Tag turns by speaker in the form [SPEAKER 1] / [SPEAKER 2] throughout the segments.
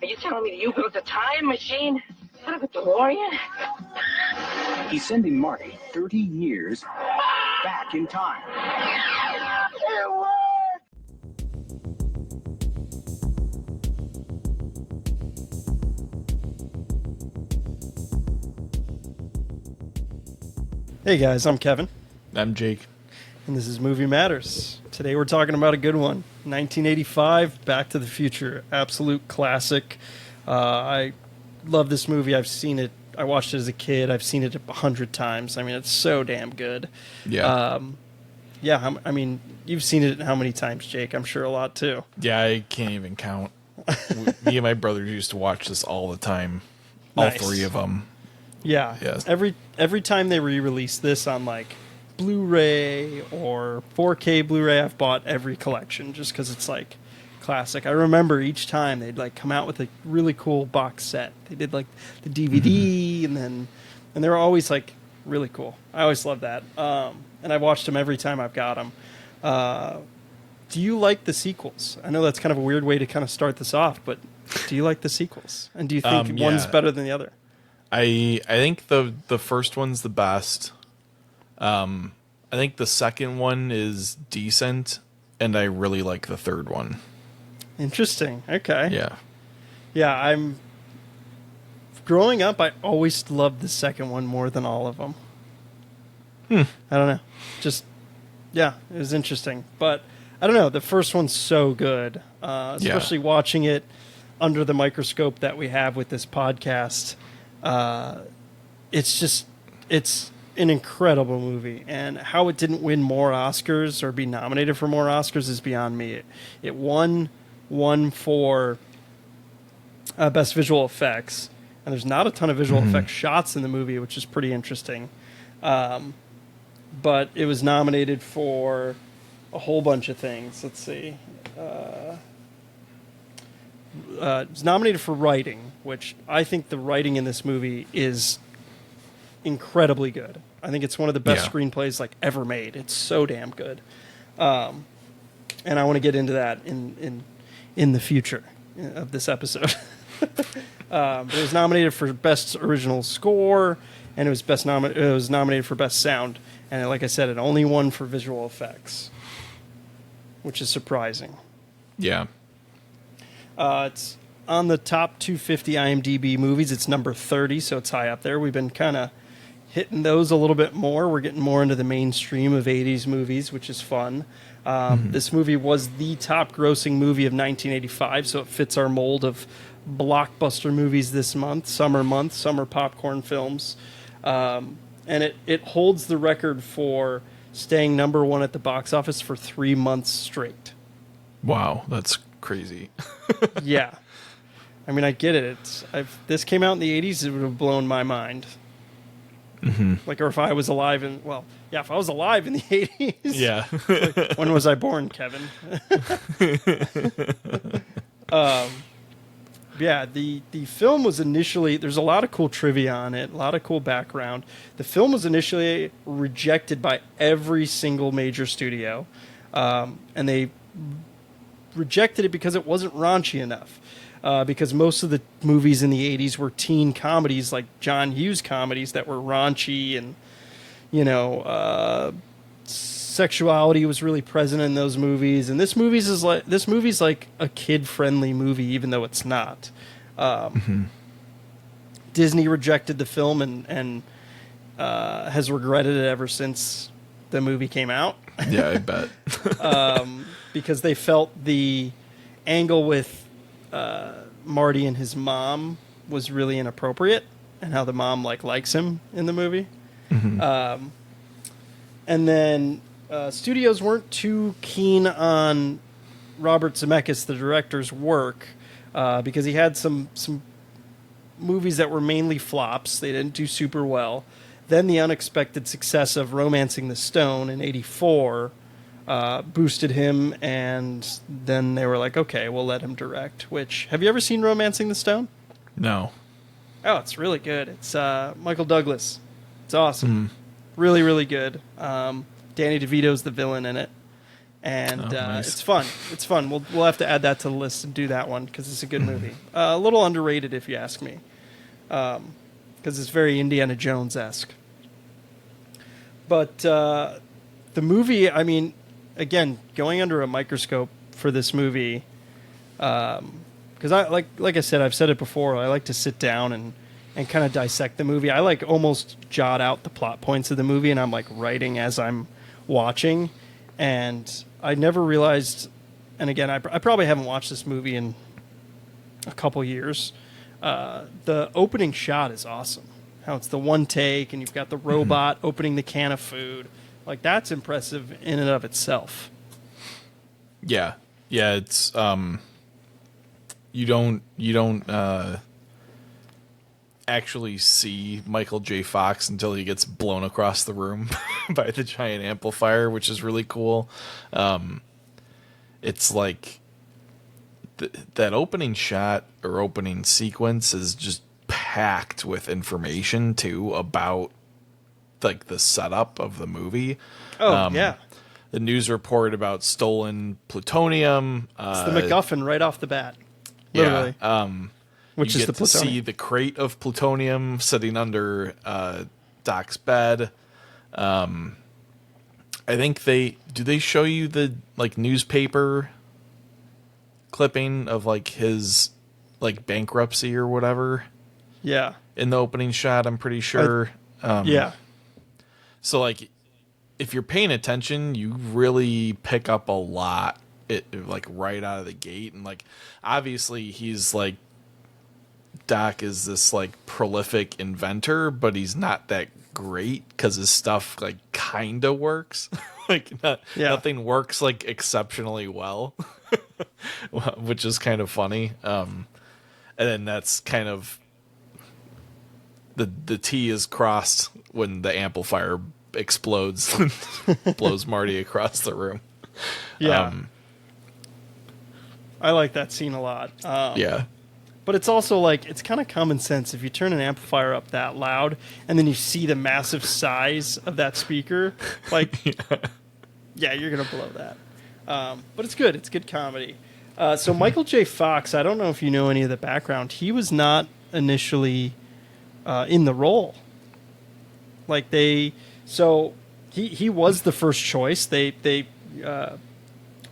[SPEAKER 1] Are you telling me that you built a time machine? What a DeLorean?
[SPEAKER 2] He's sending Marty 30 years back in time.
[SPEAKER 1] It worked!
[SPEAKER 3] Hey guys, I'm Kevin.
[SPEAKER 4] I'm Jake.
[SPEAKER 3] And this is Movie Matters. Today we're talking about a good one. 1985, Back to the Future. Absolute classic. I love this movie. I've seen it. I watched it as a kid. I've seen it 100 times. I mean, it's so damn good.
[SPEAKER 4] Yeah.
[SPEAKER 3] I mean, you've seen it how many times, Jake? I'm sure a lot too.
[SPEAKER 4] Yeah, I can't even count. Me and my brothers used to watch this all the time. All
[SPEAKER 3] Nice.
[SPEAKER 4] three of them.
[SPEAKER 3] Yeah.
[SPEAKER 4] Yes.
[SPEAKER 3] Every time they re-release this on like Blu-ray or 4K Blu-ray, I've bought every collection just because it's like classic. I remember each time they'd like come out with a really cool box set. They did like the DVD and they were always like really cool. I always loved that. And I've watched them every time I've got them. Do you like the sequels? I know that's kind of a weird way to kind of start this off, but do you like the sequels? And do you think one's better than the other?
[SPEAKER 4] I think the first one's the best. I think the second one is decent, and I really like the third one.
[SPEAKER 3] Interesting. Okay.
[SPEAKER 4] Yeah.
[SPEAKER 3] Yeah, growing up, I always loved the second one more than all of them. I don't know. It was interesting. But I don't know. The first one's so good, especially watching it under the microscope that we have with this podcast. It's an incredible movie, and how it didn't win more Oscars or be nominated for more Oscars is beyond me. It won for best visual effects, and there's not a ton of visual effects shots in the movie, which is pretty interesting. But it was nominated for a whole bunch of things. Let's see. It was nominated for writing, which I think the writing in this movie is incredibly good. I think it's one of the best screenplays like ever made. It's so damn good. And I want to get into that in the future of this episode. But it was nominated for best original score, and it was nominated for best sound. And like I said, it only won for visual effects, which is surprising.
[SPEAKER 4] Yeah.
[SPEAKER 3] It's on the top 250 IMDb movies. It's number 30, so it's high up there. We've been kind of hitting those a little bit more. We're getting more into the mainstream of 80s movies, which is fun. This movie was the top grossing movie of 1985, so it fits our mold of blockbuster movies this month, summer popcorn films. And it holds the record for staying number one at the box office for 3 months straight.
[SPEAKER 4] Wow, that's crazy.
[SPEAKER 3] Yeah. I mean, I get it. This came out in the 80s, it would have blown my mind. Like, or if I was alive if I was alive in the 80s.
[SPEAKER 4] Yeah.
[SPEAKER 3] Like, when was I born, Kevin? The film was initially, there's a lot of cool trivia on it, a lot of cool background. The film was initially rejected by every single major studio, and they rejected it because it wasn't raunchy enough. Because most of the movies in the 80s were teen comedies, like John Hughes comedies that were raunchy, and sexuality was really present in those movies. And this movie's like a kid-friendly movie, even though it's not. Disney rejected the film and has regretted it ever since the movie came out.
[SPEAKER 4] Yeah, I bet.
[SPEAKER 3] Because they felt the angle with Marty and his mom was really inappropriate, and how the mom likes him in the movie. And then studios weren't too keen on Robert Zemeckis, the director's work, because he had some movies that were mainly flops. They didn't do super well. Then the unexpected success of Romancing the Stone in '84 boosted him, and then they were like, okay, we'll let him direct. Which, have you ever seen Romancing the Stone?
[SPEAKER 4] No.
[SPEAKER 3] Oh, it's really good. It's Michael Douglas. It's awesome. Really, really good. Danny DeVito's the villain in it. and
[SPEAKER 4] nice.
[SPEAKER 3] it's fun. It's fun. We'll have to add that to the list and do that one because it's a good movie. A little underrated, if you ask me, because it's very Indiana Jones-esque. But the movie, I mean, again, going under a microscope for this movie, because I like I said, I've said it before. I like to sit down and kind of dissect the movie. I like almost jot out the plot points of the movie, and I'm like writing as I'm watching. And I never realized, and again, I probably haven't watched this movie in a couple years. The opening shot is awesome. How it's the one take, and you've got the robot opening the can of food. Like, that's impressive in and of itself.
[SPEAKER 4] Yeah. Yeah, it's you don't actually see Michael J. Fox until he gets blown across the room by the giant amplifier, which is really cool. It's like that opening shot or opening sequence is just packed with information too about like the setup of the movie.
[SPEAKER 3] Yeah.
[SPEAKER 4] The news report about stolen plutonium.
[SPEAKER 3] It's the MacGuffin right off the bat. Literally.
[SPEAKER 4] Yeah.
[SPEAKER 3] Which
[SPEAKER 4] you
[SPEAKER 3] is
[SPEAKER 4] get
[SPEAKER 3] the
[SPEAKER 4] to
[SPEAKER 3] plutonium.
[SPEAKER 4] see the crate of plutonium sitting under Doc's bed. I think they show you the like newspaper clipping of like his like bankruptcy or whatever
[SPEAKER 3] Yeah.
[SPEAKER 4] in the opening shot. I'm pretty sure.
[SPEAKER 3] Yeah.
[SPEAKER 4] So like, if you're paying attention, you really pick up a lot. It like right out of the gate, and like obviously he's like. Doc is this like prolific inventor, but he's not that great because his stuff like kind of works. Nothing works like exceptionally well, which is kind of funny. And then that's kind of the T is crossed when the amplifier explodes and blows Marty across the room.
[SPEAKER 3] Yeah. I like that scene a lot.
[SPEAKER 4] Yeah.
[SPEAKER 3] But it's also like, it's kind of common sense. If you turn an amplifier up that loud and then you see the massive size of that speaker, like, yeah, you're going to blow that. But it's good. It's good comedy. So Michael J. Fox, I don't know if you know any of the background. He was not initially in the role. Like he was the first choice. They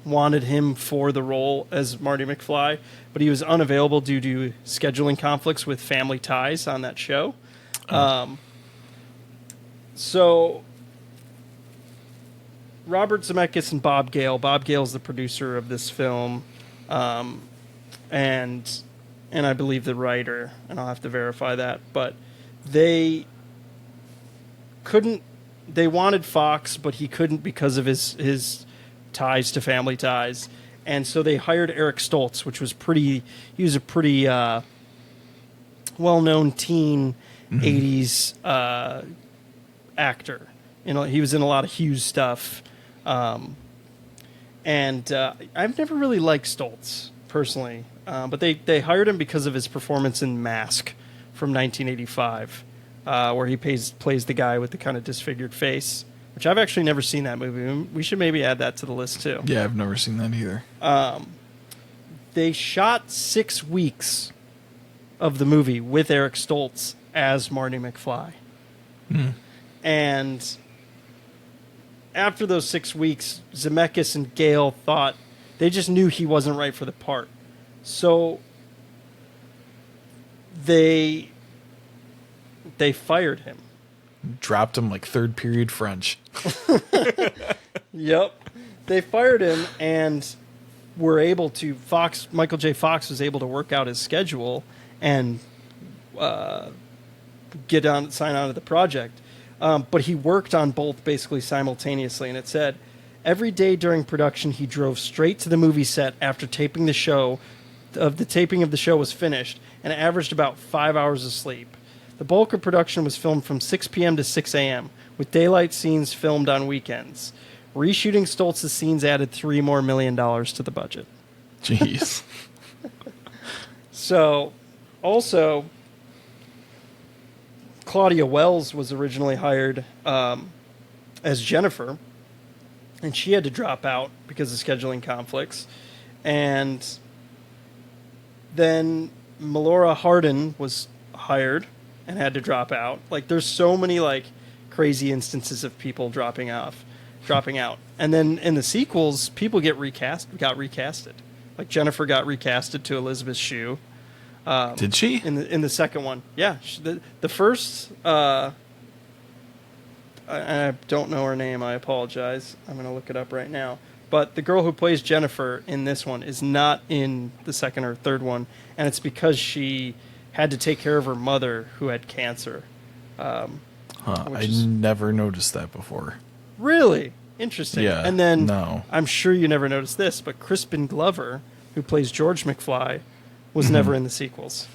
[SPEAKER 3] wanted him for the role as Marty McFly, but he was unavailable due to scheduling conflicts with Family Ties on that show. So Robert Zemeckis and Bob Gale. Bob Gale's the producer of this film, and I believe the writer, and I'll have to verify that, but they wanted Fox, but he couldn't because of his ties to Family Ties, and so they hired Eric Stoltz, which was he was a pretty well-known teen 80s actor. You know, he was in a lot of Hughes stuff, and I've never really liked Stoltz personally, but they hired him because of his performance in Mask from 1985, where he plays the guy with the kind of disfigured face. Which I've actually never seen that movie. We should maybe add that to the list, too.
[SPEAKER 4] Yeah, I've never seen that either.
[SPEAKER 3] They shot 6 weeks of the movie with Eric Stoltz as Marty McFly. And after those 6 weeks, Zemeckis and Gale thought they just knew he wasn't right for the part. So they fired him.
[SPEAKER 4] Dropped him like third period French.
[SPEAKER 3] Yep. They fired him and were able to Michael J. Fox was able to work out his schedule and sign on to the project. But he worked on both basically simultaneously, and it said every day during production he drove straight to the movie set after taping the show of the show was finished and averaged about 5 hours of sleep. The bulk of production was filmed from 6 p.m. to 6 a.m., with daylight scenes filmed on weekends. Reshooting Stoltz's scenes added $3 million to the budget.
[SPEAKER 4] Jeez.
[SPEAKER 3] So, also, Claudia Wells was originally hired as Jennifer, and she had to drop out because of scheduling conflicts. And then Melora Hardin was hired and had to drop out. Like, there's so many like crazy instances of people dropping out. And then in the sequels, people got recasted. Like Jennifer got recasted to Elizabeth Shue.
[SPEAKER 4] Did she?
[SPEAKER 3] In the second one? Yeah. The first. I don't know her name. I apologize. I'm going to look it up right now. But the girl who plays Jennifer in this one is not in the second or third one, and it's because she had to take care of her mother who had cancer.
[SPEAKER 4] I never noticed that before.
[SPEAKER 3] Really? Interesting.
[SPEAKER 4] Yeah.
[SPEAKER 3] And then
[SPEAKER 4] no.
[SPEAKER 3] I'm sure you never noticed this, but Crispin Glover, who plays George McFly, was never in the sequels.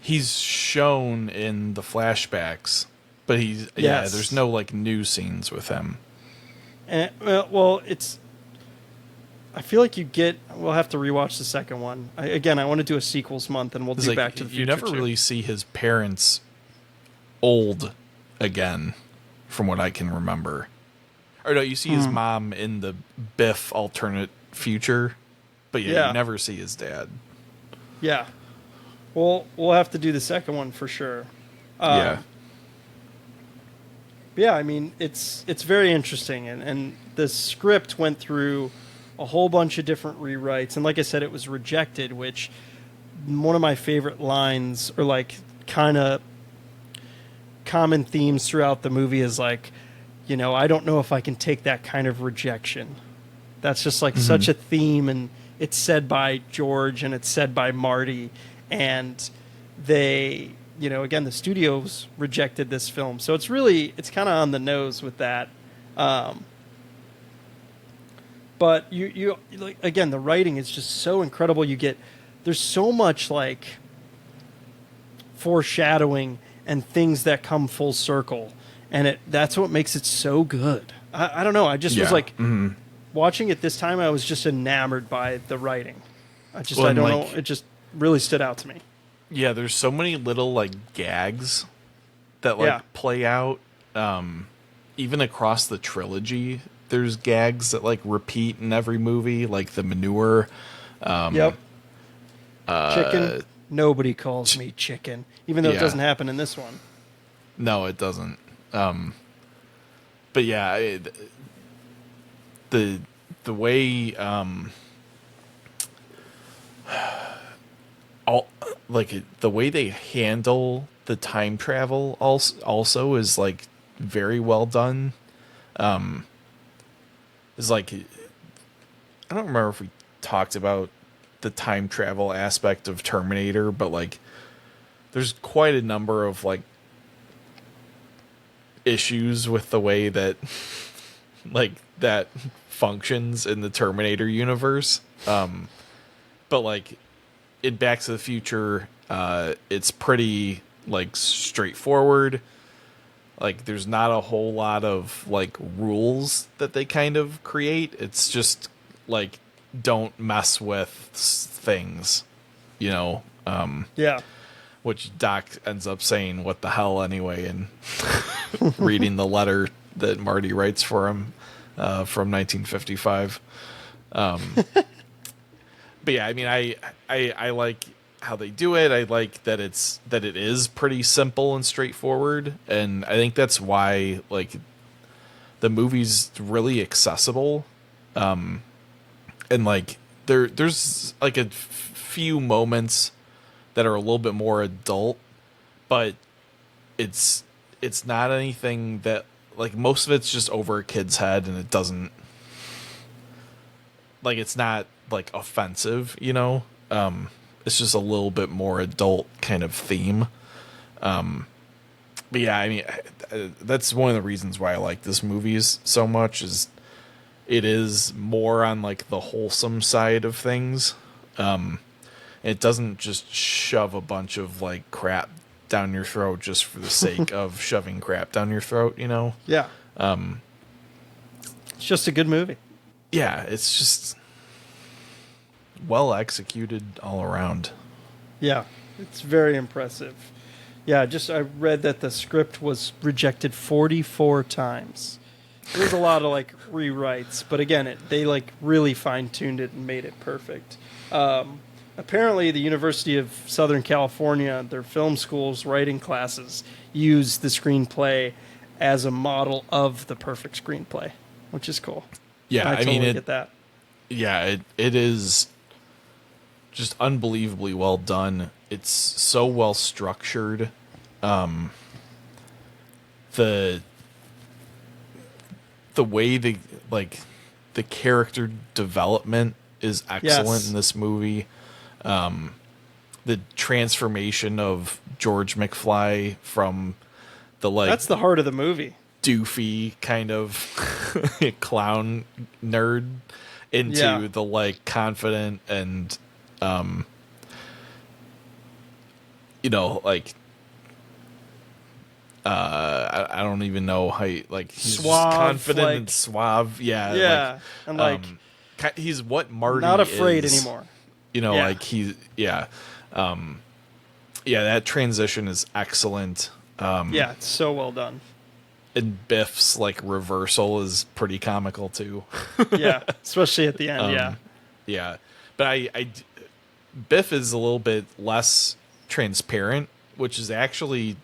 [SPEAKER 4] He's shown in the flashbacks, but there's no like new scenes with him.
[SPEAKER 3] And, well, I feel like we'll have to rewatch the second one. I want to do a sequels month, and we'll do Back to the Future.
[SPEAKER 4] You never really see his parents old again, from what I can remember. Or no, you see his mom in the Biff alternate future, but you never see his dad.
[SPEAKER 3] Yeah. Well, we'll have to do the second one for sure.
[SPEAKER 4] Yeah.
[SPEAKER 3] Yeah, I mean, it's very interesting, and the script went through a whole bunch of different rewrites, and like I said, it was rejected, which one of my favorite lines, or like kind of common themes throughout the movie, is like, I don't know if I can take that kind of rejection. That's just like such a theme, and it's said by George and it's said by Marty, and they, again, the studios rejected this film. So it's kind of on the nose with that. But you like, again, the writing is just so incredible. There's so much like foreshadowing and things that come full circle, and that's what makes it so good. I don't know. I just was like watching it this time. I was just enamored by the writing. I don't know. It just really stood out to me.
[SPEAKER 4] Yeah, there's so many little like gags that play out. Even across the trilogy, there's gags that like repeat in every movie, like the manure.
[SPEAKER 3] Yep. Chicken. Nobody calls me chicken, even though it doesn't happen in this one.
[SPEAKER 4] No, it doesn't. But yeah, the way the way they handle the time travel also is like very well done. Is like, I don't remember if we talked about the time travel aspect of Terminator, but like there's quite a number of like issues with the way that like that functions in the Terminator universe. But like in Back to the Future, it's pretty like straightforward. Like there's not a whole lot of like rules that they kind of create. It's just like, don't mess with things, which Doc ends up saying what the hell anyway, and reading the letter that Marty writes for him from 1955. But yeah, I mean, I like how they do it. I like that it is pretty simple and straightforward, and I think that's why like the movie's really accessible. And like there's like a few moments that are a little bit more adult, but it's not anything that, like, most of it's just over a kid's head, and it doesn't, like, it's not like offensive, it's just a little bit more adult kind of theme. But yeah, I mean, that's one of the reasons why I like this movie so much, is it is more on like the wholesome side of things. It doesn't just shove a bunch of like crap down your throat just for the sake of shoving crap down your throat,
[SPEAKER 3] Yeah. It's just a good movie.
[SPEAKER 4] Yeah, it's just well executed all around.
[SPEAKER 3] Yeah, it's very impressive. Yeah, I read that the script was rejected 44 times. There's a lot of like rewrites, but again, they like really fine-tuned it and made it perfect. Apparently, the University of Southern California, their film school's writing classes use the screenplay as a model of the perfect screenplay, which is cool.
[SPEAKER 4] Yeah,
[SPEAKER 3] I totally
[SPEAKER 4] mean,
[SPEAKER 3] get that.
[SPEAKER 4] Yeah, it is just unbelievably well done. It's so well structured. The way the character development is excellent in this movie. The transformation of George McFly from the
[SPEAKER 3] that's the heart of the movie.
[SPEAKER 4] Doofy kind of clown nerd into the like confident and like I don't even know how like he's
[SPEAKER 3] suave,
[SPEAKER 4] just confident
[SPEAKER 3] like,
[SPEAKER 4] and suave.
[SPEAKER 3] Yeah. And like
[SPEAKER 4] he's what Marty
[SPEAKER 3] not afraid
[SPEAKER 4] is,
[SPEAKER 3] anymore.
[SPEAKER 4] Like that transition is excellent.
[SPEAKER 3] It's so well done.
[SPEAKER 4] And Biff's like reversal is pretty comical too.
[SPEAKER 3] Yeah, especially at the end.
[SPEAKER 4] Yeah, but I Biff is a little bit less transparent, which is actually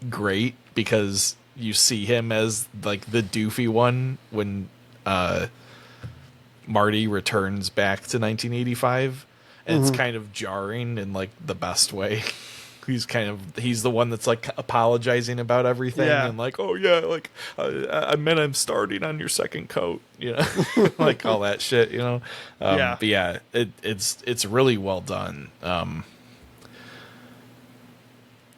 [SPEAKER 4] great because you see him as like the doofy one when Marty returns back to 1985, and it's kind of jarring in like the best way. He's the one that's like apologizing about everything and like, oh yeah, like I meant I'm starting on your second coat, like all that shit, But yeah, it's really well done. And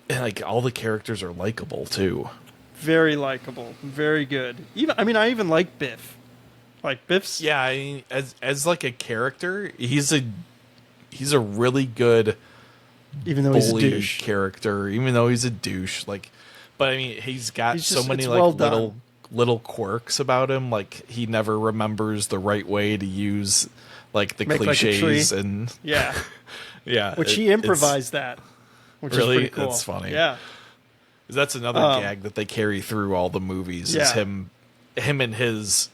[SPEAKER 4] like all the characters are likable too.
[SPEAKER 3] Very likable, very good. I even like Biff. Like Biff's
[SPEAKER 4] as like a character, he's a really good.
[SPEAKER 3] Even though he's a douche
[SPEAKER 4] character, even though he's a douche, like, but I mean, he's got so many like little quirks about him. Like he never remembers the right way to use like the cliches and
[SPEAKER 3] which he improvised that, which
[SPEAKER 4] really,
[SPEAKER 3] is pretty cool.
[SPEAKER 4] That's funny.
[SPEAKER 3] Yeah,
[SPEAKER 4] that's another gag that they carry through all the movies. Is him and his,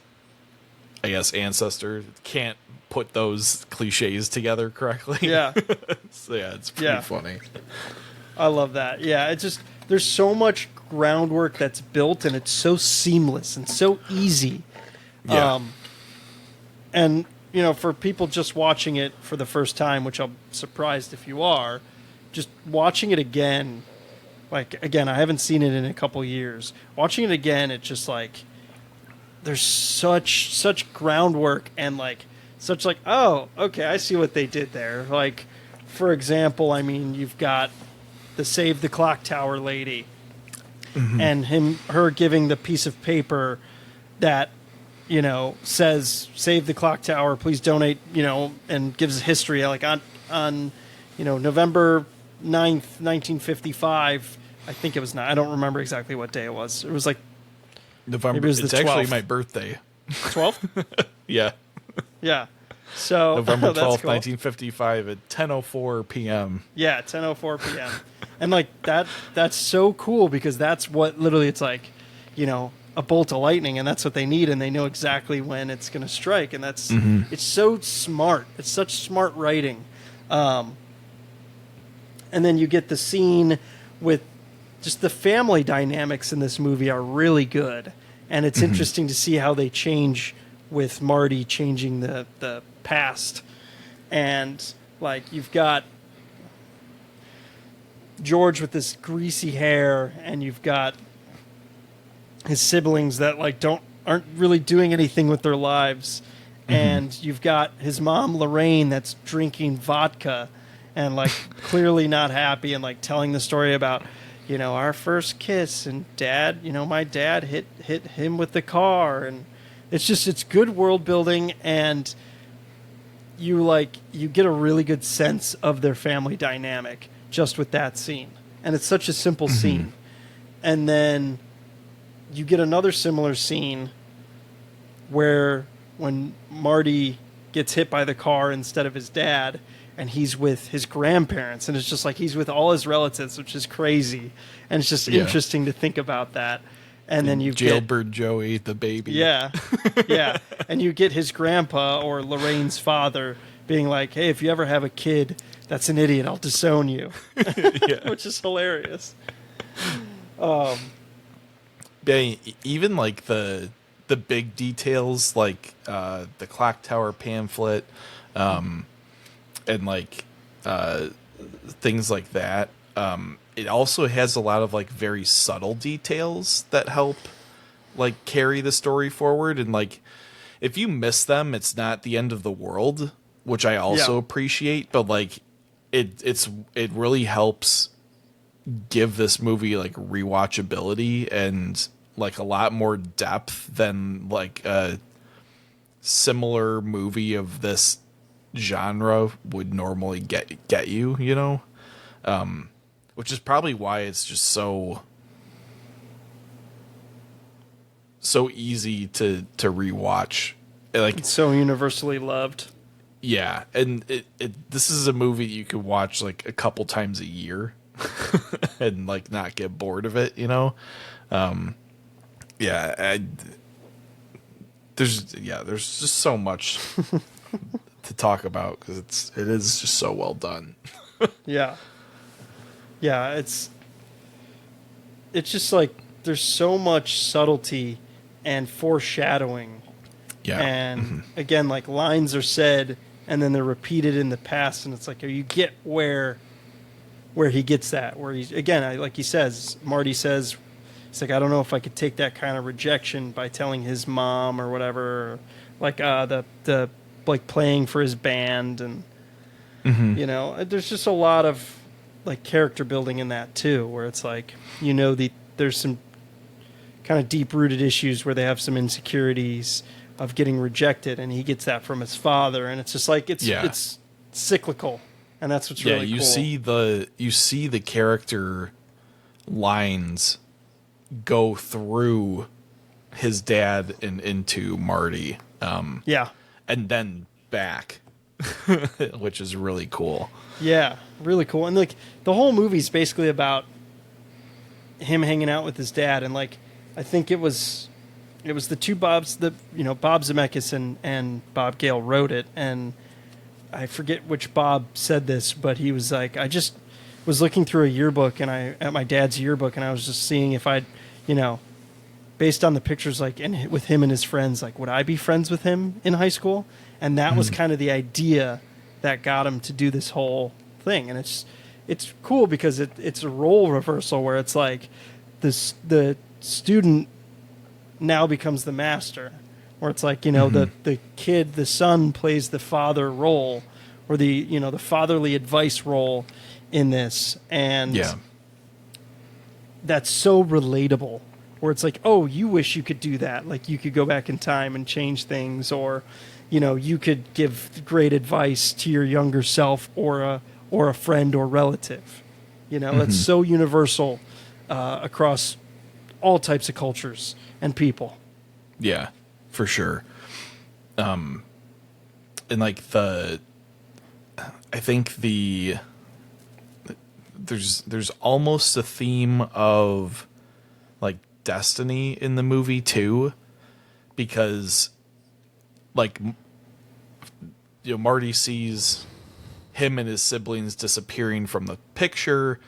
[SPEAKER 4] I guess, ancestor can't put those cliches together correctly.
[SPEAKER 3] Yeah.
[SPEAKER 4] So it's pretty funny.
[SPEAKER 3] I love that. Yeah, it's just there's so much groundwork that's built and it's so seamless and so easy.
[SPEAKER 4] Yeah.
[SPEAKER 3] And for people just watching it for the first time, which I'm surprised if you are, just watching it again, like again, I haven't seen it in a couple years. Watching it again, it's just like there's such groundwork and like such like, oh, okay, I see what they did there. Like, for example, I mean, you've got the Save the Clock Tower lady and her giving the piece of paper that, says, Save the Clock Tower, please donate, and gives a history. Like on November 9th, 1955, I think it was I don't remember exactly what day it was. It was like
[SPEAKER 4] November.
[SPEAKER 3] Maybe it was
[SPEAKER 4] it's
[SPEAKER 3] the 12th.
[SPEAKER 4] Actually my birthday.
[SPEAKER 3] 12th?
[SPEAKER 4] Yeah.
[SPEAKER 3] Yeah. So
[SPEAKER 4] November 12th,
[SPEAKER 3] cool.
[SPEAKER 4] 1955 at 10:04 p.m.
[SPEAKER 3] Yeah, 10:04 p.m. And like that's so cool because that's what literally it's like, a bolt of lightning, and that's what they need, and they know exactly when it's going to strike, and that's it's so smart. It's such smart writing. And then you get the scene with just the family dynamics in this movie are really good, and it's interesting to see how they change with Marty changing the past. And like you've got George with this greasy hair, and you've got his siblings that like aren't really doing anything with their lives, and you've got his mom Lorraine that's drinking vodka and like clearly not happy, and like telling the story about our first kiss, and dad, my dad hit him with the car, and it's good world building, and you get a really good sense of their family dynamic just with that scene. And it's such a simple scene. And then you get another similar scene where when Marty gets hit by the car instead of his dad, and he's with his grandparents, and it's just like he's with all his relatives, which is crazy. And it's just interesting to think about that. And then you
[SPEAKER 4] Jailbird Joey, the baby.
[SPEAKER 3] Yeah. Yeah. And you get his grandpa or Lorraine's father being like, hey, if you ever have a kid that's an idiot, I'll disown you. Which is hilarious.
[SPEAKER 4] Yeah, even like the big details, like the clock tower pamphlet, and like things like that. It also has a lot of like very subtle details that help like carry the story forward. And like if you miss them, it's not the end of the world, which I also appreciate. But like it really helps give this movie like rewatchability and like a lot more depth than like a similar movie of this genre would normally get you, you know? Which is probably why it's just so easy to rewatch. Like
[SPEAKER 3] It's so universally loved.
[SPEAKER 4] yeah, and this is a movie you could watch like a couple times a year and like not get bored of it, you know? There's just so much to talk about because it is just so well done.
[SPEAKER 3] Yeah. Yeah, it's just like there's so much subtlety and foreshadowing.
[SPEAKER 4] Yeah.
[SPEAKER 3] And again, like lines are said and then they're repeated in the past, and it's like you get where he gets that. Where he's again, like he says, Marty says, it's like I don't know if I could take that kind of rejection by telling his mom or whatever, or like the like playing for his band, and you know, there's just a lot of like character building in that too, where it's like there's some kind of deep rooted issues where they have some insecurities of getting rejected, and he gets that from his father, and it's just like it's cyclical, and that's what's really cool.
[SPEAKER 4] You see the character lines go through his dad and into Marty, and then back, which is really cool.
[SPEAKER 3] Yeah, really cool. And like the whole movie's basically about him hanging out with his dad, and like I think it was the two Bobs, Bob Zemeckis and Bob Gale wrote it, and I forget which Bob said this, but he was like, I just was looking through a yearbook at my dad's yearbook, and I was just seeing if I'd, based on the pictures, like with him and his friends, like would I be friends with him in high school? And that was kind of the idea that got him to do this whole thing. And it's cool because it's a role reversal where it's like the student now becomes the master, where it's like, the kid, the son plays the father role, or the fatherly advice role in this. And that's so relatable, where it's like, oh, you wish you could do that. Like you could go back in time and change things, or, you could give great advice to your younger self or a friend or relative. That's so universal across all types of cultures and people.
[SPEAKER 4] Yeah, for sure. And like I think there's almost a theme of like destiny in the movie too, because like Marty sees him and his siblings disappearing from the picture,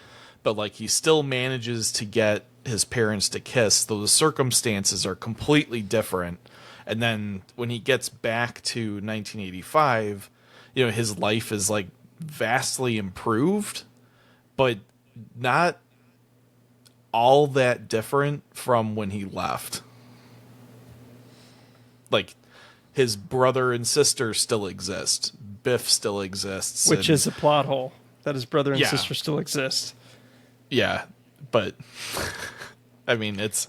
[SPEAKER 4] but like he still manages to get his parents to kiss, though the circumstances are completely different. And then when he gets back to 1985, his life is like vastly improved, but not all that different from when he left. Like his brother and sister still exist. Biff still exists.
[SPEAKER 3] Which is a plot hole, that his brother and sister still exist.
[SPEAKER 4] Yeah, but I mean, it's,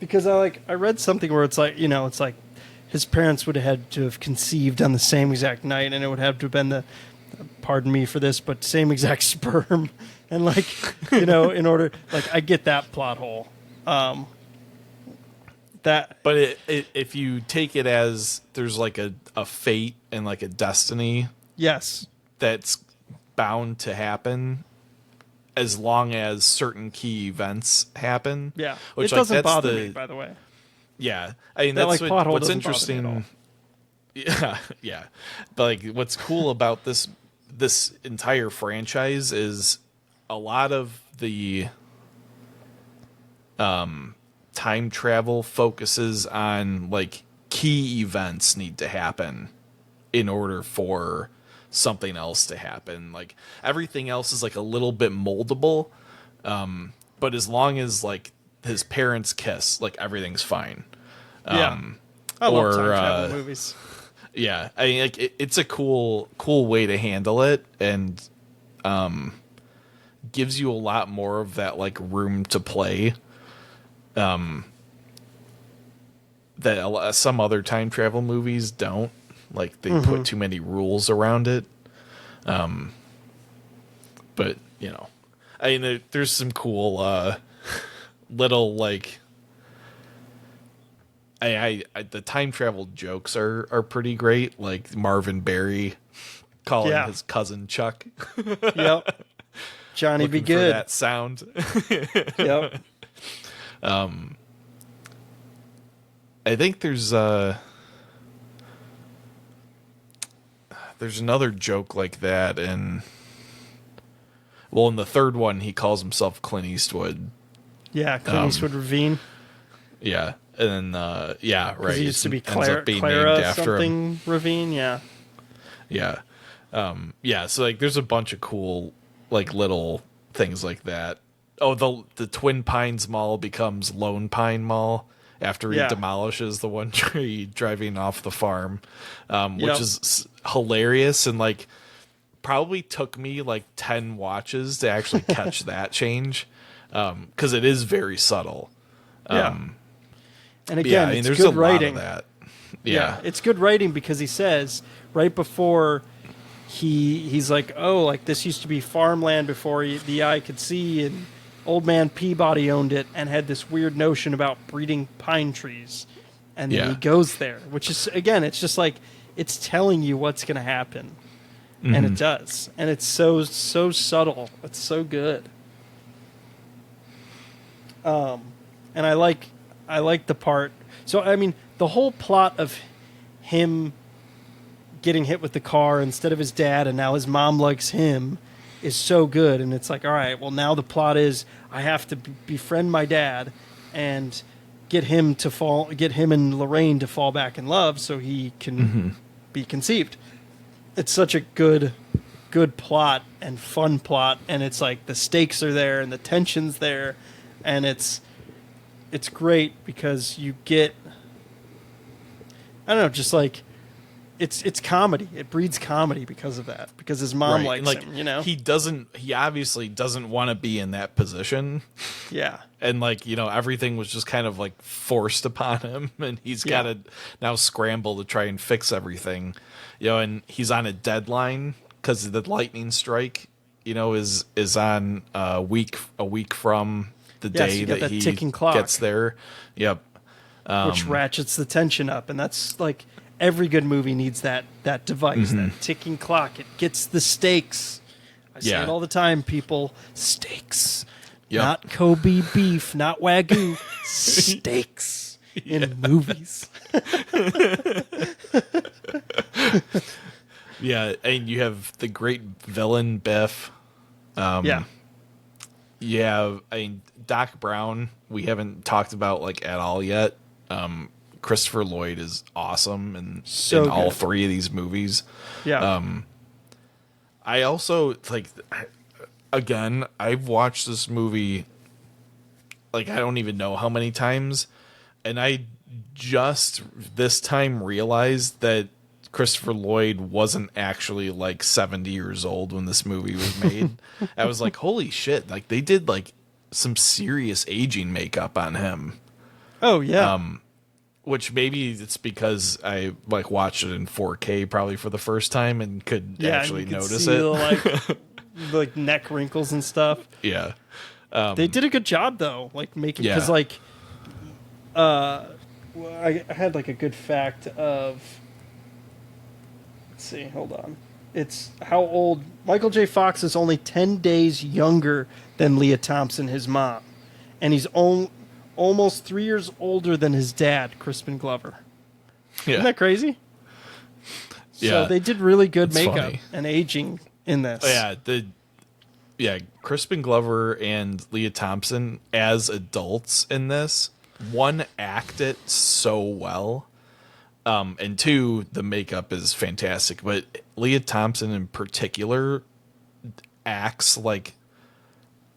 [SPEAKER 3] because I read something where it's like, it's like his parents would have had to have conceived on the same exact night, and it would have to have been pardon me for this, but same exact sperm. And like, in order, like, I get that plot hole.
[SPEAKER 4] But if you take it as there's like a fate and like a destiny,
[SPEAKER 3] yes,
[SPEAKER 4] that's bound to happen, as long as certain key events happen.
[SPEAKER 3] Yeah,
[SPEAKER 4] which
[SPEAKER 3] it
[SPEAKER 4] like
[SPEAKER 3] doesn't
[SPEAKER 4] that's
[SPEAKER 3] bother
[SPEAKER 4] the
[SPEAKER 3] me, by the way.
[SPEAKER 4] yeah. I mean
[SPEAKER 3] That,
[SPEAKER 4] that's
[SPEAKER 3] like, plot hole
[SPEAKER 4] what's
[SPEAKER 3] doesn't bother me at all.
[SPEAKER 4] interesting. Yeah, yeah. But like, what's cool about this entire franchise is a lot of the time travel focuses on like key events need to happen in order for something else to happen. Like everything else is like a little bit moldable, but as long as like his parents kiss, like everything's fine.
[SPEAKER 3] Yeah, I love time
[SPEAKER 4] or,
[SPEAKER 3] travel movies.
[SPEAKER 4] Yeah, I mean, like it's a cool way to handle it, and gives you a lot more of that like room to play. That some other time travel movies don't. Like they put too many rules around it. But you know, I mean, there's some cool little like. I the time travel jokes are pretty great. Like Marvin Berry calling his cousin Chuck.
[SPEAKER 3] Yep. Johnny
[SPEAKER 4] Looking
[SPEAKER 3] be good.
[SPEAKER 4] for that sound.
[SPEAKER 3] Yep.
[SPEAKER 4] I think there's another joke like that in the third one he calls himself Clint Eastwood.
[SPEAKER 3] Yeah, Clint Eastwood Ravine.
[SPEAKER 4] Yeah. And then yeah, right.
[SPEAKER 3] He used to be
[SPEAKER 4] Ends up being
[SPEAKER 3] Clara
[SPEAKER 4] named after him.
[SPEAKER 3] something Ravine, yeah.
[SPEAKER 4] Yeah. Yeah, so like there's a bunch of cool like little things like that. Oh, the Twin Pines Mall becomes Lone Pine Mall after he demolishes the one tree driving off the farm, which is hilarious, and like probably took me like 10 watches to actually catch that change, because it is very subtle.
[SPEAKER 3] And again, it's
[SPEAKER 4] there's
[SPEAKER 3] good
[SPEAKER 4] a
[SPEAKER 3] writing.
[SPEAKER 4] lot of that.
[SPEAKER 3] Yeah, it's good writing because he says right before he's like, oh, like this used to be farmland before the eye could see, and old man Peabody owned it and had this weird notion about breeding pine trees, and then he goes there, which is again, it's just like it's telling you what's going to happen, and it does, and it's so subtle, it's so good. And I like the part. So I mean, the whole plot of him getting hit with the car instead of his dad, and now his mom likes him, is so good. And it's like, all right, well now the plot is I have to befriend my dad and get him and Lorraine to fall back in love so he can be conceived. It's such a good plot and fun plot, and it's like the stakes are there and the tension's there, and it's great because you get, I don't know, just like it's comedy. It breeds comedy because of that. Because his mom likes him, you know.
[SPEAKER 4] He obviously doesn't want to be in that position.
[SPEAKER 3] Yeah.
[SPEAKER 4] And like, you know, everything was just kind of like forced upon him, and he's got to now scramble to try and fix everything. You know, and he's on a deadline because the lightning strike, you know, is on a week from the day
[SPEAKER 3] so
[SPEAKER 4] that he
[SPEAKER 3] ticking clock
[SPEAKER 4] gets there. Yep.
[SPEAKER 3] Which ratchets the tension up, and that's like every good movie needs that device, that ticking clock. It gets the stakes. I say it all the time, people. Stakes.
[SPEAKER 4] Yep.
[SPEAKER 3] Not Kobe beef, not Wagyu. Stakes in movies.
[SPEAKER 4] Yeah, and you have the great villain Biff. Yeah, I mean Doc Brown. We haven't talked about like at all yet. Christopher Lloyd is awesome in all three of these movies.
[SPEAKER 3] Yeah.
[SPEAKER 4] I also like. Again, I've watched this movie like I don't even know how many times, and I just this time realized that Christopher Lloyd wasn't actually like 70 years old when this movie was made. I was like, holy shit, like they did like some serious aging makeup on him.
[SPEAKER 3] Oh yeah.
[SPEAKER 4] Which maybe it's because I like watched it in 4K probably for the first time and could actually notice it.
[SPEAKER 3] Like neck wrinkles and stuff.
[SPEAKER 4] Yeah.
[SPEAKER 3] They did a good job though, like making, because like I had like a good fact of, let's see, hold on. it's how old Michael J. Fox is only 10 days younger than Leah Thompson, his mom, and he's almost 3 years older than his dad, Crispin Glover.
[SPEAKER 4] Yeah.
[SPEAKER 3] Isn't that crazy?
[SPEAKER 4] Yeah.
[SPEAKER 3] So they did really good
[SPEAKER 4] It's
[SPEAKER 3] makeup
[SPEAKER 4] funny.
[SPEAKER 3] and aging in this.
[SPEAKER 4] Crispin Glover and Leah Thompson as adults in this, one, act it so well, and two, the makeup is fantastic. But Leah Thompson in particular acts like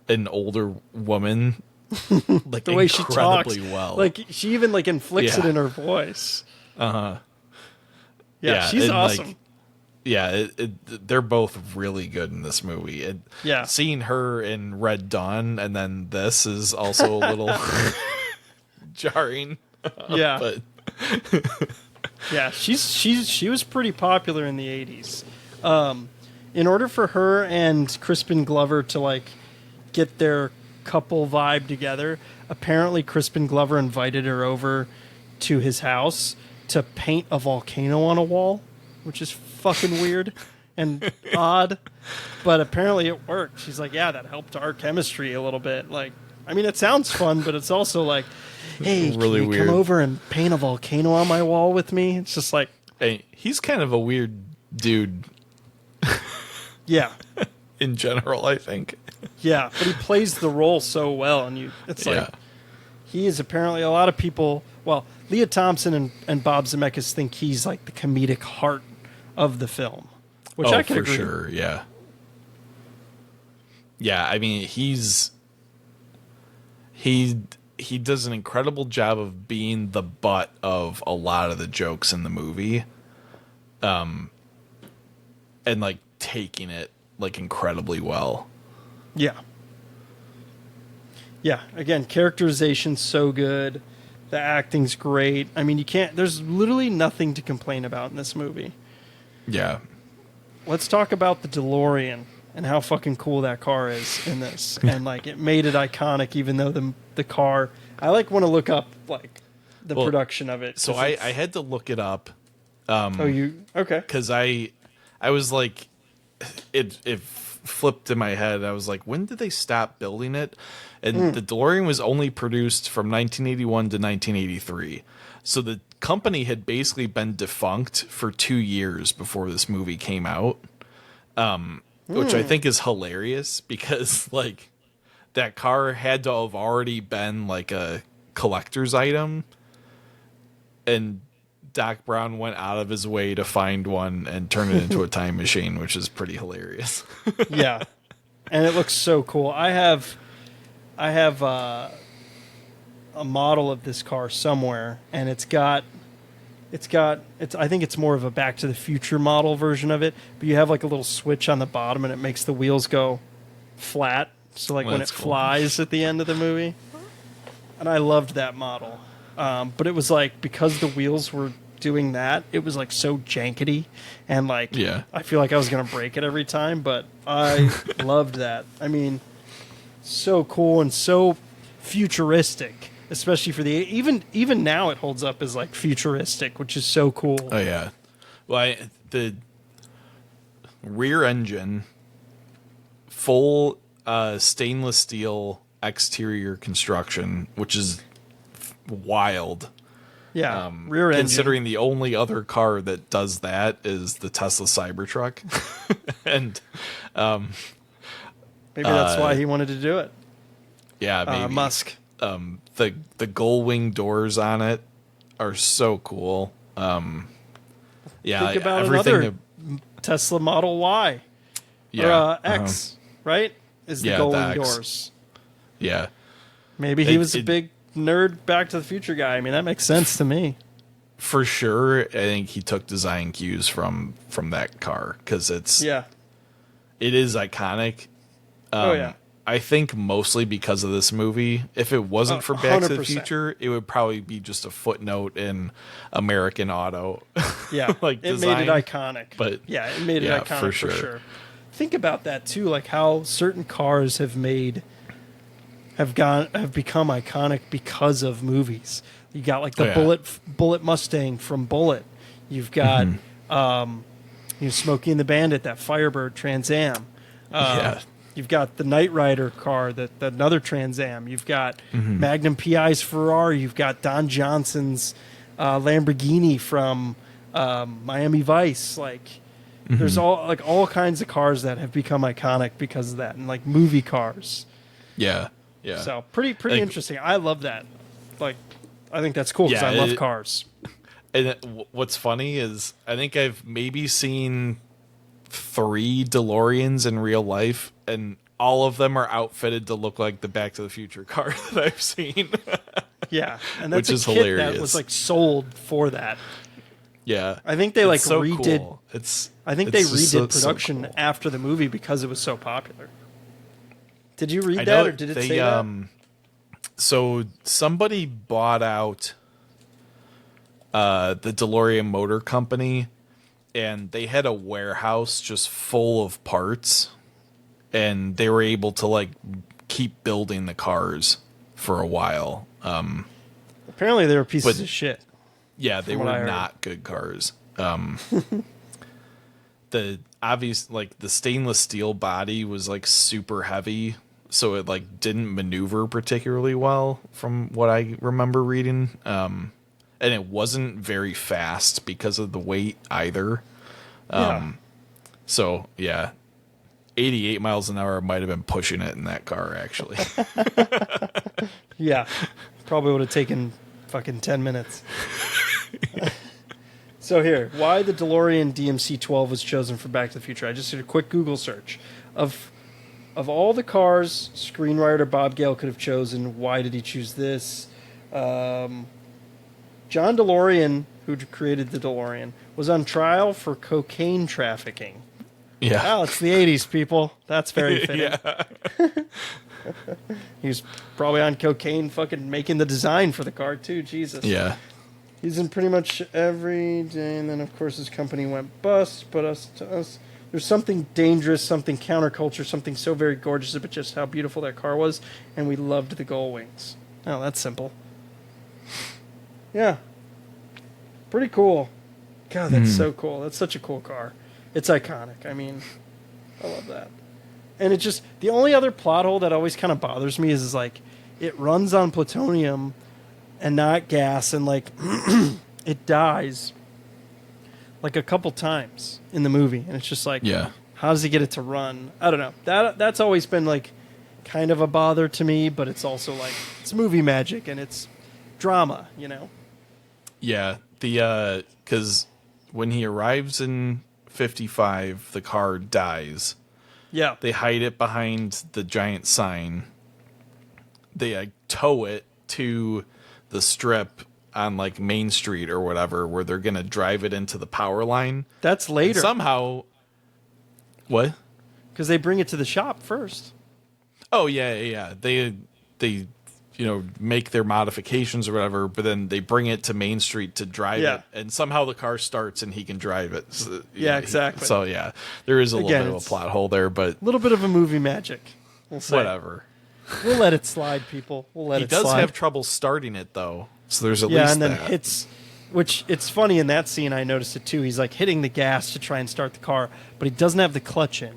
[SPEAKER 4] an older woman, like
[SPEAKER 3] The way she talks,
[SPEAKER 4] incredibly well.
[SPEAKER 3] like she even like inflicts it
[SPEAKER 4] Yeah.
[SPEAKER 3] in her voice. Yeah,
[SPEAKER 4] Yeah,
[SPEAKER 3] she's
[SPEAKER 4] and,
[SPEAKER 3] awesome.
[SPEAKER 4] like, yeah, they're both really good in this movie.
[SPEAKER 3] Yeah.
[SPEAKER 4] Seeing her in Red Dawn and then this is also a little jarring.
[SPEAKER 3] Yeah.
[SPEAKER 4] But
[SPEAKER 3] Yeah, she was pretty popular in the 80s. In order for her and Crispin Glover to like get their couple vibe together, apparently Crispin Glover invited her over to his house to paint a volcano on a wall, which is fucking weird and odd, but apparently it worked. She's like, yeah, that helped our chemistry a little bit. Like, I mean, it sounds fun, but it's also like, hey,
[SPEAKER 4] Really
[SPEAKER 3] can you
[SPEAKER 4] weird.
[SPEAKER 3] come over and paint a volcano on my wall with me? It's just like,
[SPEAKER 4] hey, he's kind of a weird dude
[SPEAKER 3] yeah,
[SPEAKER 4] in general, I think.
[SPEAKER 3] yeah, but he plays the role so well, and it's like,
[SPEAKER 4] Yeah.
[SPEAKER 3] he is apparently, a lot of people, well, Leah Thompson and Bob Zemeckis think he's like the comedic heart of the film, which I can
[SPEAKER 4] for
[SPEAKER 3] agree.
[SPEAKER 4] sure, yeah. Yeah, I mean, he does an incredible job of being the butt of a lot of the jokes in the movie. And like taking it like incredibly well.
[SPEAKER 3] Yeah. Yeah, again, characterization's so good. The acting's great. I mean, there's literally nothing to complain about in this movie.
[SPEAKER 4] Yeah.
[SPEAKER 3] Let's talk about the DeLorean and how fucking cool that car is in this. And like it made it iconic, even though the car, I like want to look up like the production of it.
[SPEAKER 4] So
[SPEAKER 3] 'cause
[SPEAKER 4] I had to look it up.
[SPEAKER 3] Okay.
[SPEAKER 4] Because I was like, it flipped in my head. I was like, when did they stop building it? And the DeLorean was only produced from 1981 to 1983. So the company had basically been defunct for 2 years before this movie came out, which I think is hilarious because like that car had to have already been like a collector's item, and Doc Brown went out of his way to find one and turn it into a time machine, which is pretty hilarious.
[SPEAKER 3] Yeah. And it looks so cool. I have a model of this car somewhere, and it's I think it's more of a Back to the Future model version of it, but you have like a little switch on the bottom and it makes the wheels go flat. So like
[SPEAKER 4] Well,
[SPEAKER 3] when it
[SPEAKER 4] that's cool.
[SPEAKER 3] flies at the end of the movie. And I loved that model. But it was like, because the wheels were doing that, it was like so jankety, and like,
[SPEAKER 4] Yeah.
[SPEAKER 3] I feel like I was going to break it every time, but I loved that. I mean, so cool and so futuristic, especially for the, even now it holds up as like futuristic, which is so cool.
[SPEAKER 4] Oh yeah. Well, the rear engine, full stainless steel exterior construction, which is wild.
[SPEAKER 3] Yeah, rear engine.
[SPEAKER 4] Considering the only other car that does that is the Tesla Cybertruck, and
[SPEAKER 3] Maybe that's why he wanted to do it.
[SPEAKER 4] yeah, maybe
[SPEAKER 3] Musk.
[SPEAKER 4] The gull wing doors on it are so cool. Yeah,
[SPEAKER 3] Think about
[SPEAKER 4] everything.
[SPEAKER 3] another Tesla Model Y
[SPEAKER 4] Yeah,
[SPEAKER 3] or X, right? Is the
[SPEAKER 4] Yeah,
[SPEAKER 3] gull
[SPEAKER 4] the
[SPEAKER 3] wing
[SPEAKER 4] X.
[SPEAKER 3] doors.
[SPEAKER 4] yeah.
[SPEAKER 3] Maybe he
[SPEAKER 4] It-
[SPEAKER 3] was a
[SPEAKER 4] it-
[SPEAKER 3] big nerd Back to the Future guy. I mean, that makes sense to me.
[SPEAKER 4] For sure, I think he took design cues from that car because it is iconic.
[SPEAKER 3] Oh, yeah.
[SPEAKER 4] I think mostly because of this movie. If it wasn't for Back to the
[SPEAKER 3] 100%.
[SPEAKER 4] Future, it would probably be just a footnote in American Auto.
[SPEAKER 3] Yeah,
[SPEAKER 4] like
[SPEAKER 3] it
[SPEAKER 4] design.
[SPEAKER 3] made it iconic.
[SPEAKER 4] But
[SPEAKER 3] yeah, it made it
[SPEAKER 4] yeah,
[SPEAKER 3] iconic
[SPEAKER 4] for
[SPEAKER 3] for
[SPEAKER 4] sure.
[SPEAKER 3] sure. Think about that too, like how certain cars have become iconic because of movies. You got like the
[SPEAKER 4] Oh, yeah.
[SPEAKER 3] Bullet Mustang from Bullet. You've got Smokey and the Bandit, that Firebird Trans Am.
[SPEAKER 4] Yeah.
[SPEAKER 3] You've got the Knight Rider car, that another Trans Am. You've got Magnum PI's Ferrari. You've got Don Johnson's Lamborghini from Miami Vice. Like, there's all kinds of cars that have become iconic because of that, and like movie cars.
[SPEAKER 4] Yeah. Yeah.
[SPEAKER 3] So pretty
[SPEAKER 4] Like,
[SPEAKER 3] interesting. I love that. Like, I think that's cool because
[SPEAKER 4] Yeah,
[SPEAKER 3] I love cars.
[SPEAKER 4] And what's funny is I think I've maybe seen 3 DeLoreans in real life, and all of them are outfitted to look like the Back to the Future car that I've seen.
[SPEAKER 3] Yeah, and that's
[SPEAKER 4] Which is
[SPEAKER 3] kit
[SPEAKER 4] hilarious.
[SPEAKER 3] that was like sold for that.
[SPEAKER 4] Yeah,
[SPEAKER 3] I think they
[SPEAKER 4] it's so
[SPEAKER 3] redid.
[SPEAKER 4] Cool.
[SPEAKER 3] I think
[SPEAKER 4] it's
[SPEAKER 3] they
[SPEAKER 4] just
[SPEAKER 3] redid
[SPEAKER 4] so
[SPEAKER 3] production
[SPEAKER 4] cool.
[SPEAKER 3] after the movie because it was so popular. Did you read
[SPEAKER 4] I
[SPEAKER 3] that,
[SPEAKER 4] know
[SPEAKER 3] or did it
[SPEAKER 4] they,
[SPEAKER 3] say that?
[SPEAKER 4] So somebody bought out the DeLorean Motor Company, and they had a warehouse just full of parts, and they were able to like keep building the cars for a while.
[SPEAKER 3] Apparently, they were pieces of shit.
[SPEAKER 4] Yeah, they
[SPEAKER 3] From what I
[SPEAKER 4] were
[SPEAKER 3] heard.
[SPEAKER 4] not good cars. The obvious, like, the stainless steel body was like super heavy, so it like didn't maneuver particularly well from what I remember reading. And it wasn't very fast because of the weight either.
[SPEAKER 3] Yeah.
[SPEAKER 4] So yeah, 88 miles an hour might have been pushing it in that car actually.
[SPEAKER 3] Yeah, probably would have taken fucking 10 minutes. So here, why the DeLorean DMC-12 was chosen for Back to the Future. I just did a quick Google search. Of all the cars screenwriter Bob Gale could have chosen, why did he choose this? John DeLorean, who created the DeLorean, was on trial for cocaine trafficking.
[SPEAKER 4] Yeah.
[SPEAKER 3] Wow, it's the 80s, people. That's very fitting.
[SPEAKER 4] Yeah.
[SPEAKER 3] He was probably on cocaine fucking making the design for the car, too. Jesus.
[SPEAKER 4] Yeah.
[SPEAKER 3] He's in pretty much every day, and then, of course, his company went bust, but to us, there's something dangerous, something counterculture, something so very gorgeous about just how beautiful that car was, and we loved the gull wings. Oh, that's simple. Yeah. Pretty cool. God, that's so cool. That's such a cool car. It's iconic. I mean, I love that. And it just, the only other plot hole that always kind of bothers me is like, it runs on plutonium and not gas, and like, it dies like a couple times in the movie. And it's just like,
[SPEAKER 4] Yeah.
[SPEAKER 3] how does he get it to run? I don't know. That's always been like kind of a bother to me, but it's also like, it's movie magic and it's drama, you know?
[SPEAKER 4] Yeah, because when he arrives in 55, the car dies.
[SPEAKER 3] Yeah.
[SPEAKER 4] They hide it behind the giant sign. They tow it to the strip on like Main Street or whatever, where they're gonna drive it into the power line.
[SPEAKER 3] That's
[SPEAKER 4] And
[SPEAKER 3] later.
[SPEAKER 4] somehow, what?
[SPEAKER 3] Because they bring it to the shop first.
[SPEAKER 4] Oh yeah. They make their modifications or whatever, but then they bring it to Main Street to drive
[SPEAKER 3] Yeah.
[SPEAKER 4] it, and somehow the car starts and he can drive it. So,
[SPEAKER 3] Yeah, exactly.
[SPEAKER 4] So yeah, there is a
[SPEAKER 3] Again,
[SPEAKER 4] little bit of
[SPEAKER 3] it's
[SPEAKER 4] a plot hole there, but
[SPEAKER 3] A little bit of a movie magic. We'll say.
[SPEAKER 4] whatever.
[SPEAKER 3] We'll let it slide, people. We'll let
[SPEAKER 4] He
[SPEAKER 3] it
[SPEAKER 4] does
[SPEAKER 3] slide.
[SPEAKER 4] have trouble starting it though, so there's at
[SPEAKER 3] Yeah,
[SPEAKER 4] least
[SPEAKER 3] and then
[SPEAKER 4] that.
[SPEAKER 3] hits, which it's funny in that scene. I noticed it too. He's like hitting the gas to try and start the car, but he doesn't have the clutch in,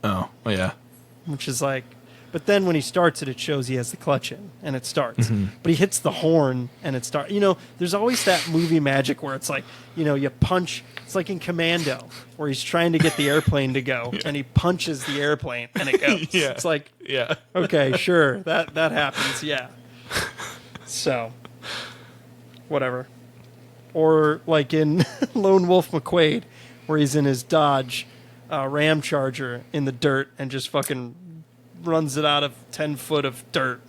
[SPEAKER 4] Oh yeah,
[SPEAKER 3] which is like. But then when he starts it, it shows he has the clutch in, and it starts.
[SPEAKER 4] Mm-hmm.
[SPEAKER 3] But he hits the horn, and it starts. You know, there's always that movie magic where it's like, you know, you punch. It's like in Commando, where he's trying to get the airplane to go, and he punches the airplane, and it goes.
[SPEAKER 4] Yeah.
[SPEAKER 3] It's like,
[SPEAKER 4] yeah.
[SPEAKER 3] okay, sure, that happens, yeah. So, whatever. Or like in Lone Wolf McQuade, where he's in his Dodge Ram Charger in the dirt and just fucking runs it out of 10 foot of dirt.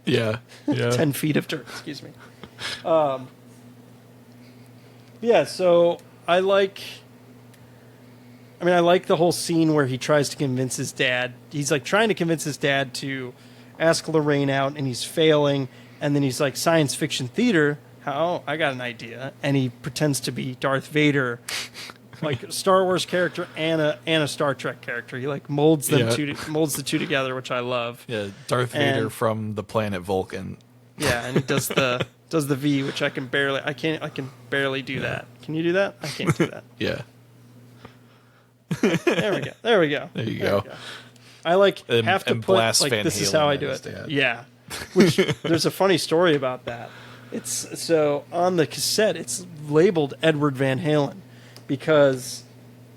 [SPEAKER 4] Yeah.
[SPEAKER 3] 10 feet of dirt, excuse me. Yeah, so I like the whole scene where he tries to convince his dad. He's like trying to convince his dad to ask Lorraine out, and he's failing. And then he's like, science fiction theater. How? I got an idea. And he pretends to be Darth Vader, like a Star Wars character and a Star Trek character. He like molds them molds the two together, which I love.
[SPEAKER 4] Yeah, Darth Vader
[SPEAKER 3] And-
[SPEAKER 4] from the planet Vulcan.
[SPEAKER 3] Yeah, and he does the does the V, which I can barely do that. Can you do that? I can't do that.
[SPEAKER 4] Yeah.
[SPEAKER 3] There we go. There we go.
[SPEAKER 4] There you go.
[SPEAKER 3] I like
[SPEAKER 4] And-
[SPEAKER 3] have to
[SPEAKER 4] and
[SPEAKER 3] put
[SPEAKER 4] blast
[SPEAKER 3] like
[SPEAKER 4] Van
[SPEAKER 3] this is
[SPEAKER 4] Halen
[SPEAKER 3] how I
[SPEAKER 4] at
[SPEAKER 3] do
[SPEAKER 4] his
[SPEAKER 3] it.
[SPEAKER 4] dad.
[SPEAKER 3] Yeah. Which there's a funny story about that. It's so on the cassette it's labeled Edward Van Halen because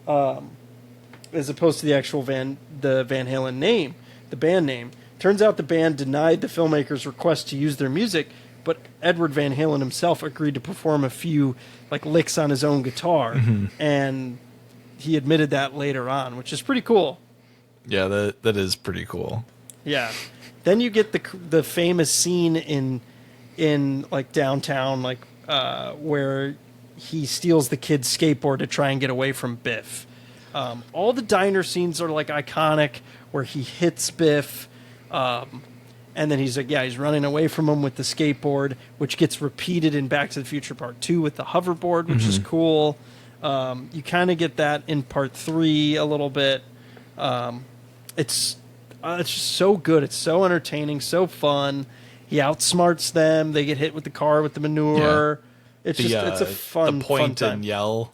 [SPEAKER 3] as opposed to the actual Van Halen name, the band name. Turns out the band denied the filmmakers' request to use their music, but Edward Van Halen himself agreed to perform a few like licks on his own guitar, and he admitted that later on, which is pretty cool.
[SPEAKER 4] Yeah, that is pretty cool.
[SPEAKER 3] Yeah. Then you get the famous scene in like downtown, like where he steals the kid's skateboard to try and get away from Biff. All the diner scenes are like iconic, where he hits Biff, and then he's running away from him with the skateboard, which gets repeated in Back to the Future Part 2 with the hoverboard, which is cool. You kind of get that in Part 3 a little bit. It's just so good. It's so entertaining, so fun. He outsmarts them. They get hit with the car with the manure. It's a fun,
[SPEAKER 4] the point
[SPEAKER 3] fun time.
[SPEAKER 4] and yell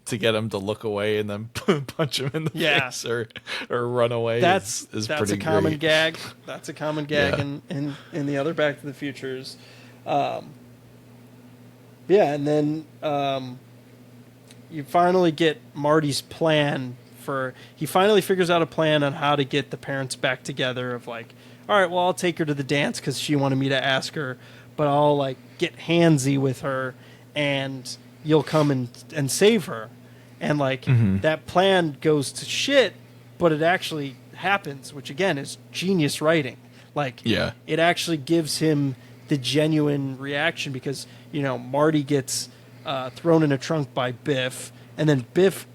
[SPEAKER 4] to get him to look away and then punch him in the face or run away.
[SPEAKER 3] That's
[SPEAKER 4] pretty
[SPEAKER 3] a common
[SPEAKER 4] great.
[SPEAKER 3] gag. That's a common gag
[SPEAKER 4] Yeah.
[SPEAKER 3] in the other Back to the Futures. And then you finally get Marty's plan he finally figures out a plan on how to get the parents back together of like, all right, well, I'll take her to the dance because she wanted me to ask her, but I'll like get handsy with her and you'll come and save her. And like that plan goes to shit, but it actually happens, which again is genius writing. Like it actually gives him the genuine reaction because, Marty gets thrown in a trunk by Biff, and then Biff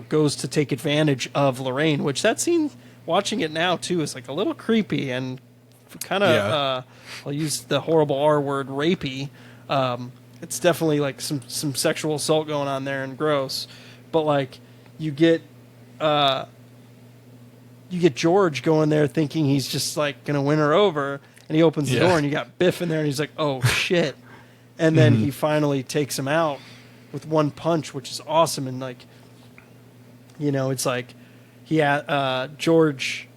[SPEAKER 3] goes to take advantage of Lorraine, which that scene, watching it now too, is like a little creepy and kind of, I'll use the horrible R word, rapey. It's definitely like some sexual assault going on there and gross, but like you get George going there thinking he's just like going to win her over, and he opens the door and you got Biff in there and he's like, oh shit. And then he finally takes him out with one punch, which is awesome. And like, it's like George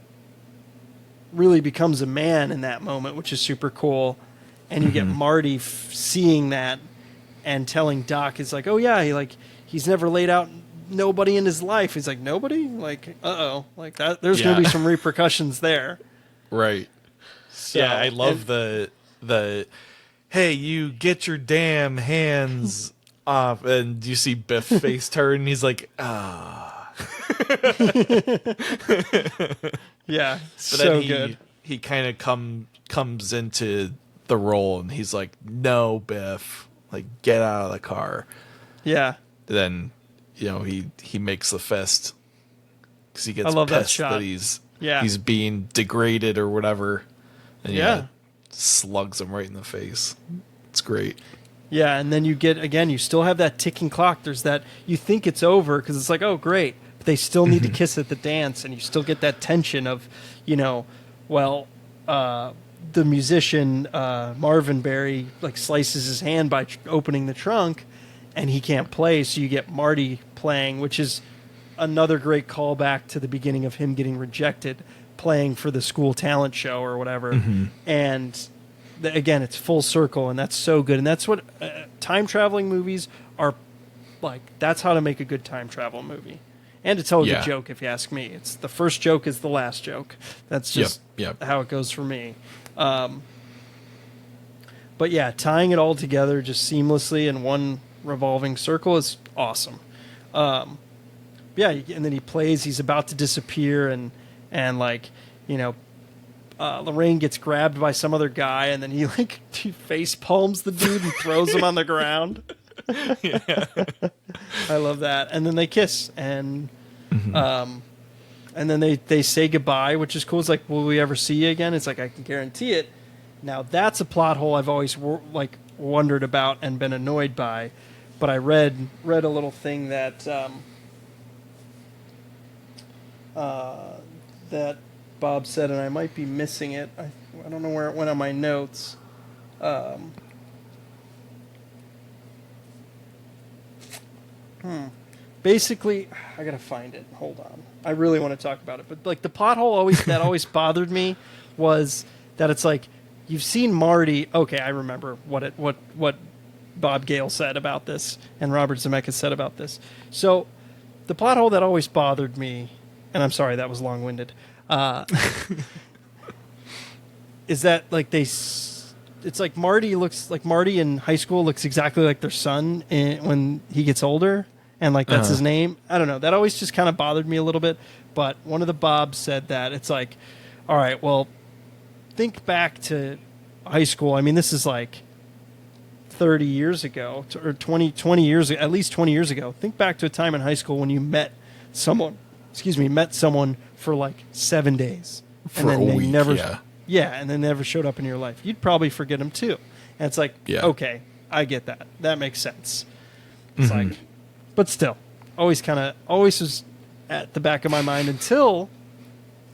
[SPEAKER 3] really becomes a man in that moment, which is super cool. And you get Marty seeing that and telling Doc, is like, oh yeah, he's never laid out nobody in his life. He's like, nobody? Like, uh-oh. Like that, there's going to be some repercussions there.
[SPEAKER 4] Right.
[SPEAKER 3] So,
[SPEAKER 4] yeah, I love the hey, you get your damn hands off, and you see Biff face turn, and he's like, ah.
[SPEAKER 3] Yeah,
[SPEAKER 4] but
[SPEAKER 3] so
[SPEAKER 4] then
[SPEAKER 3] good.
[SPEAKER 4] He kind of comes into the role, and he's like, no, Biff, like, get out of the car.
[SPEAKER 3] Yeah.
[SPEAKER 4] Then, he makes the fist because he gets
[SPEAKER 3] I love that
[SPEAKER 4] pissed
[SPEAKER 3] shot.
[SPEAKER 4] that he's being degraded or whatever. And slugs him right in the face. It's great.
[SPEAKER 3] Yeah, and then you still have that ticking clock. There's that, you think it's over because it's like, oh, great. But they still need to kiss at the dance, and you still get that tension of, the musician, Marvin Berry, like slices his hand by opening the trunk, and he can't play, so you get Marty playing, which is another great callback to the beginning of him getting rejected, playing for the school talent show or whatever. And again, it's full circle, and that's so good. And that's what time traveling movies are like. That's how to make a good time travel movie, and to tell a good joke. If you ask me, it's the first joke is the last joke. That's just how it goes for me. But yeah, tying it all together just seamlessly in one revolving circle is awesome. And then he plays. He's about to disappear, and Lorraine gets grabbed by some other guy, and then he face palms the dude and throws him on the ground. I love that. And then they kiss, and then they say goodbye, which is cool. It's like, will we ever see you again? It's like, I can guarantee it. Now that's a plot hole I've always wondered about and been annoyed by, but I read a little thing that that Bob said, and I might be missing it. I don't know where it went on my notes. Basically, I gotta find it. Hold on. I really want to talk about it, but like the plot hole always bothered me was that it's like you've seen Marty. Okay, I remember what Bob Gale said about this and Robert Zemeckis said about this. So the plot hole that always bothered me, and I'm sorry that was long-winded, is that like it's like Marty in high school looks exactly like their son when he gets older. And like that's his name. I don't know. That always just kind of bothered me a little bit. But one of the Bobs said that it's like, all right, well, think back to high school. I mean, this is like 30 years ago or 20 years, at least 20 years ago. Think back to a time in high school when you met someone for like 7 days.
[SPEAKER 4] For a week,
[SPEAKER 3] and then never showed up in your life. You'd probably forget them too. And it's like, okay, I get that. That makes sense. It's like, but still, always was at the back of my mind until,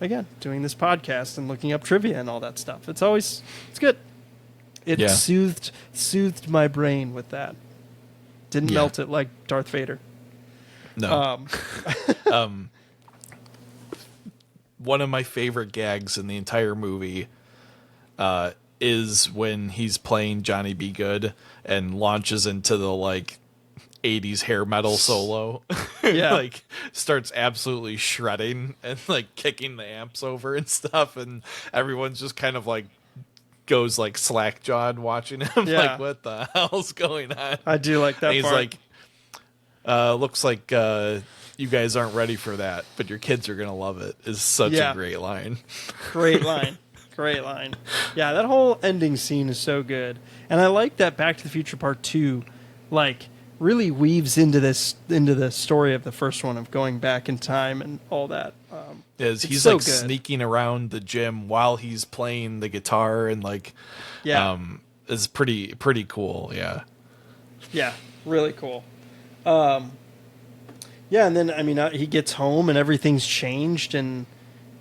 [SPEAKER 3] again, doing this podcast and looking up trivia and all that stuff. It's good. It soothed my brain with that. Didn't melt it like Darth Vader.
[SPEAKER 4] No. One of my favorite gags in the entire movie is when he's playing Johnny B. Good and launches into the like 80s hair metal solo.
[SPEAKER 3] Yeah.
[SPEAKER 4] Like starts absolutely shredding and like kicking the amps over and stuff, and everyone's just kind of like goes like slack jawed watching him. Like, what the hell's going on?
[SPEAKER 3] I do like that.
[SPEAKER 4] And he's
[SPEAKER 3] part.
[SPEAKER 4] like, looks like you guys aren't ready for that, but your kids are gonna love it. Is such a great line.
[SPEAKER 3] Great line. Yeah, that whole ending scene is so good. And I like that Back to the Future Part 2 like really weaves into the story of the first one of going back in time and all that.
[SPEAKER 4] He's
[SPEAKER 3] so
[SPEAKER 4] like
[SPEAKER 3] good.
[SPEAKER 4] sneaking around the gym while he's playing the guitar and like, it's pretty cool.
[SPEAKER 3] Yeah, really cool. And then I mean he gets home and everything's changed and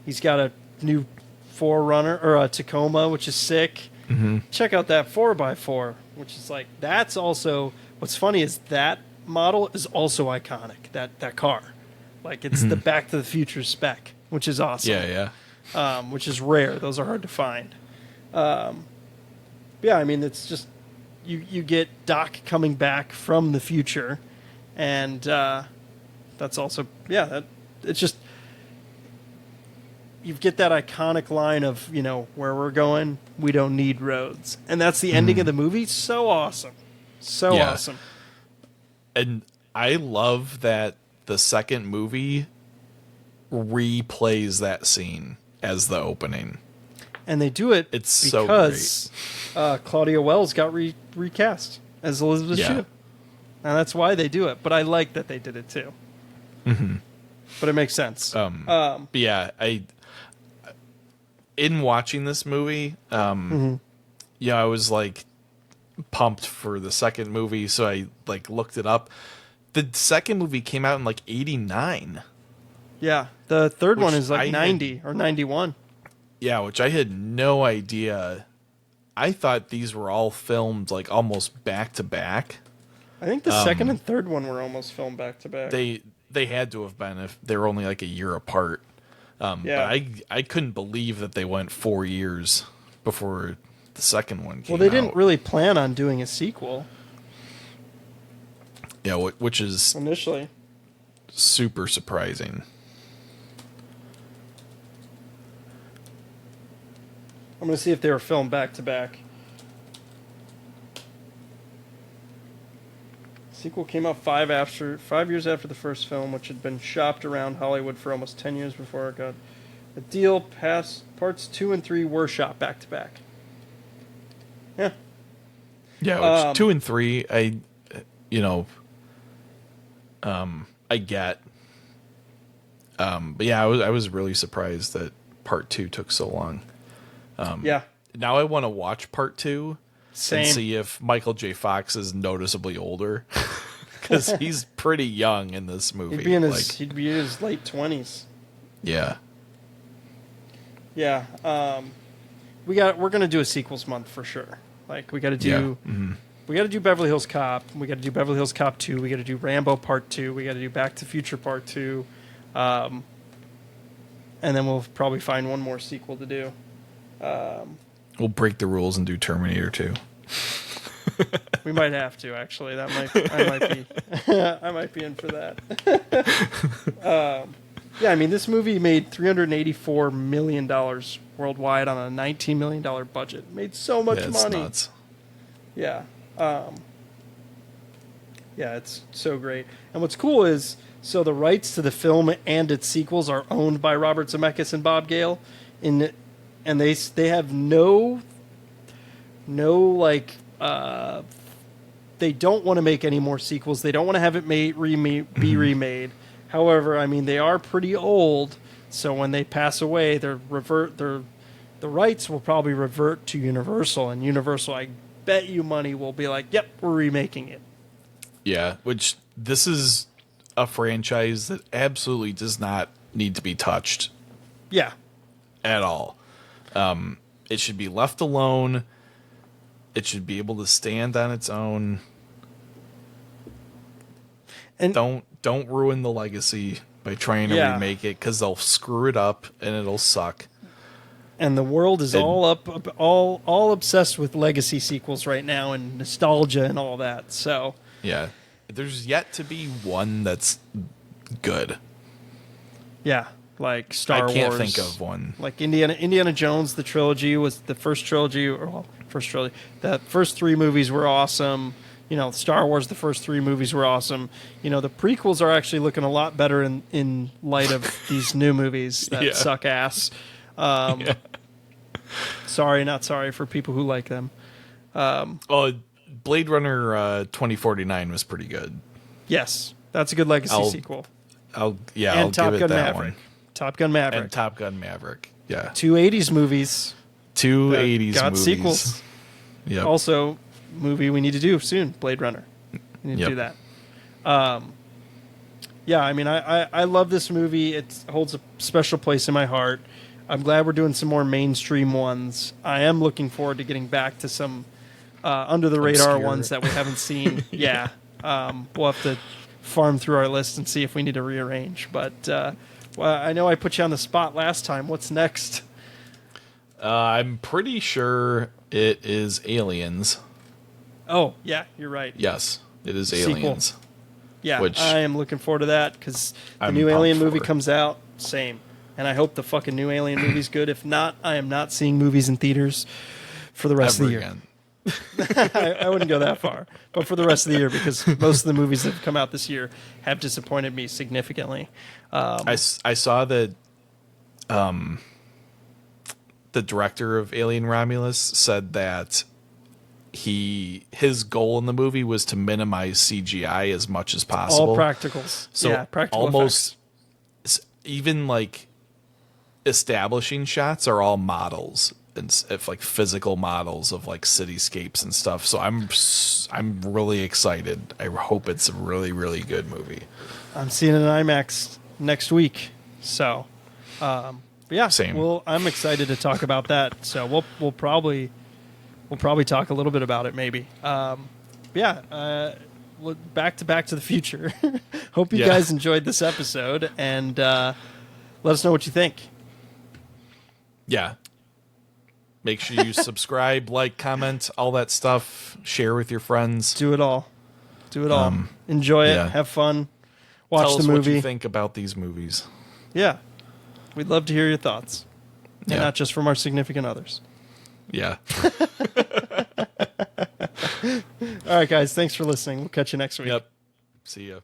[SPEAKER 3] he's got a new 4Runner or a Tacoma, which is sick.
[SPEAKER 4] Mm-hmm.
[SPEAKER 3] Check out that 4x4, which is like that's also. What's funny is that model is also iconic. That car, like it's the Back to the Future spec, which is awesome. Which is rare. Those are hard to find. I mean it's just you get Doc coming back from the future, and that's also it's just you get that iconic line of where we're going, we don't need roads, and that's the ending of the movie. So awesome. So awesome.
[SPEAKER 4] And I love that the second movie replays that scene as the opening.
[SPEAKER 3] And they do it because Claudia Wells got recast as Elizabeth Shue. And that's why they do it. But I like that they did it too. Mm-hmm. But it makes sense.
[SPEAKER 4] But yeah, in watching this movie, I was like pumped for the second movie, so I like looked it up. The second movie came out in like 89.
[SPEAKER 3] Yeah, the third one is like 90 or 91.
[SPEAKER 4] Yeah, which I had no idea. I thought these were all filmed like almost back to back.
[SPEAKER 3] I think the second and third one were almost filmed back to back.
[SPEAKER 4] They had to have been if they were only like a year apart. But I couldn't believe that they went 4 years before the second one came out.
[SPEAKER 3] Well, they didn't really plan on doing a sequel.
[SPEAKER 4] Yeah, which is
[SPEAKER 3] initially
[SPEAKER 4] super surprising.
[SPEAKER 3] I'm going to see if they were filmed back to back. Sequel came out 5 years after the first film, which had been shopped around Hollywood for almost 10 years before it got a deal. Parts 2 and 3 were shot back to back.
[SPEAKER 4] Yeah, which 2 and 3, I get. But yeah, I was really surprised that part 2 took so long. Now I want to watch part 2 and see if Michael J. Fox is noticeably older, because he's pretty young in this movie.
[SPEAKER 3] He'd be in his late 20s.
[SPEAKER 4] Yeah.
[SPEAKER 3] Yeah. We're gonna do a sequels month for sure. Like we got to do we got to do Beverly Hills Cop. We got to do Beverly Hills Cop 2. We got to do Rambo Part 2. We got to do Back to the Future Part 2. And then we'll probably find one more sequel to do.
[SPEAKER 4] We'll break the rules and do Terminator 2.
[SPEAKER 3] We might have to, actually. I might be I might be in for that. Yeah, I mean, this movie made $384 million worldwide on a $19 million budget. Made so much
[SPEAKER 4] It's
[SPEAKER 3] money.
[SPEAKER 4] nuts.
[SPEAKER 3] Yeah. Yeah, it's so great. And what's cool is, so the rights to the film and its sequels are owned by Robert Zemeckis and Bob Gale, and they have no like they don't want to make any more sequels. They don't want to have it be remade. However, I mean, they are pretty old, so when they pass away, the rights will probably revert to Universal, and Universal, I bet you money, will be like, "Yep, we're remaking it."
[SPEAKER 4] Yeah, which this is a franchise that absolutely does not need to be touched
[SPEAKER 3] Yeah,
[SPEAKER 4] at all. It should be left alone. It should be able to stand on its own.
[SPEAKER 3] and
[SPEAKER 4] Don't ruin the legacy by trying to remake it, because they'll screw it up and it'll suck.
[SPEAKER 3] and the world is all obsessed with legacy sequels right now and nostalgia and all that. So
[SPEAKER 4] Yeah, there's yet to be one that's good.
[SPEAKER 3] yeah, like Star Wars.
[SPEAKER 4] I can't think of one.
[SPEAKER 3] Like Indiana Jones, the trilogy was the first trilogy, The first three movies were awesome. You know, Star Wars, the first three movies were awesome. You know, the prequels are actually looking a lot better in light of these new movies that suck ass. Sorry, not sorry for people who like them.
[SPEAKER 4] Blade Runner 2049 was pretty good.
[SPEAKER 3] Yes, that's a good legacy sequel.
[SPEAKER 4] I'll
[SPEAKER 3] And Top
[SPEAKER 4] give it
[SPEAKER 3] Gun
[SPEAKER 4] that
[SPEAKER 3] Maverick.
[SPEAKER 4] one.
[SPEAKER 3] Top Gun Maverick.
[SPEAKER 4] And Top Gun Maverick. Yeah.
[SPEAKER 3] Two 80s movies.
[SPEAKER 4] Two
[SPEAKER 3] that
[SPEAKER 4] 80s
[SPEAKER 3] got
[SPEAKER 4] movies.
[SPEAKER 3] sequels.
[SPEAKER 4] Yep.
[SPEAKER 3] Also, movie we need to do soon, Blade Runner. We need to do that. Yeah, I mean, I love this movie. It holds a special place in my heart. I'm glad we're doing some more mainstream ones. I am looking forward to getting back to some under-the-radar
[SPEAKER 4] Obscure.
[SPEAKER 3] ones that we haven't seen. Yeah. We'll have to farm through our list and see if we need to rearrange. But well, I know I put you on the spot last time. What's next?
[SPEAKER 4] I'm pretty sure it is Aliens.
[SPEAKER 3] Oh, yeah, you're right.
[SPEAKER 4] Yes, it is
[SPEAKER 3] Sequel.
[SPEAKER 4] Aliens.
[SPEAKER 3] Yeah,
[SPEAKER 4] Which
[SPEAKER 3] I am looking forward to that because the
[SPEAKER 4] I'm
[SPEAKER 3] new
[SPEAKER 4] pumped
[SPEAKER 3] Alien movie
[SPEAKER 4] for.
[SPEAKER 3] comes out. Same. And I hope the fucking new Alien movie's good. If not, I am not seeing movies in theaters for the rest of the year.
[SPEAKER 4] Again.
[SPEAKER 3] I wouldn't go that far. But for the rest of the year, because most of the movies that have come out this year have disappointed me significantly.
[SPEAKER 4] I saw that the director of Alien Romulus said that his goal in the movie was to minimize CGI as much as possible.
[SPEAKER 3] All practicals.
[SPEAKER 4] So
[SPEAKER 3] yeah, practical
[SPEAKER 4] almost
[SPEAKER 3] effects.
[SPEAKER 4] even like establishing shots are all models and if like physical models of like cityscapes and stuff. So I'm really excited. I hope it's a really, really good movie.
[SPEAKER 3] I'm seeing it in IMAX next week. So, but yeah.
[SPEAKER 4] Same.
[SPEAKER 3] Well, I'm excited to talk about that. So we'll probably talk a little bit about it, maybe. Yeah. Back to the Future. Hope you guys enjoyed this episode, and let us know what you think.
[SPEAKER 4] Yeah. Make sure you subscribe, like, comment, all that stuff. Share with your friends.
[SPEAKER 3] Do it all. Enjoy it.
[SPEAKER 4] yeah.
[SPEAKER 3] Have fun. Watch
[SPEAKER 4] Tell
[SPEAKER 3] the
[SPEAKER 4] us
[SPEAKER 3] movie.
[SPEAKER 4] what you think about these movies.
[SPEAKER 3] Yeah. We'd love to hear your thoughts. And
[SPEAKER 4] Yeah.
[SPEAKER 3] not just from our significant others.
[SPEAKER 4] Yeah.
[SPEAKER 3] All right, guys. Thanks for listening. We'll catch you next week.
[SPEAKER 4] Yep. See ya.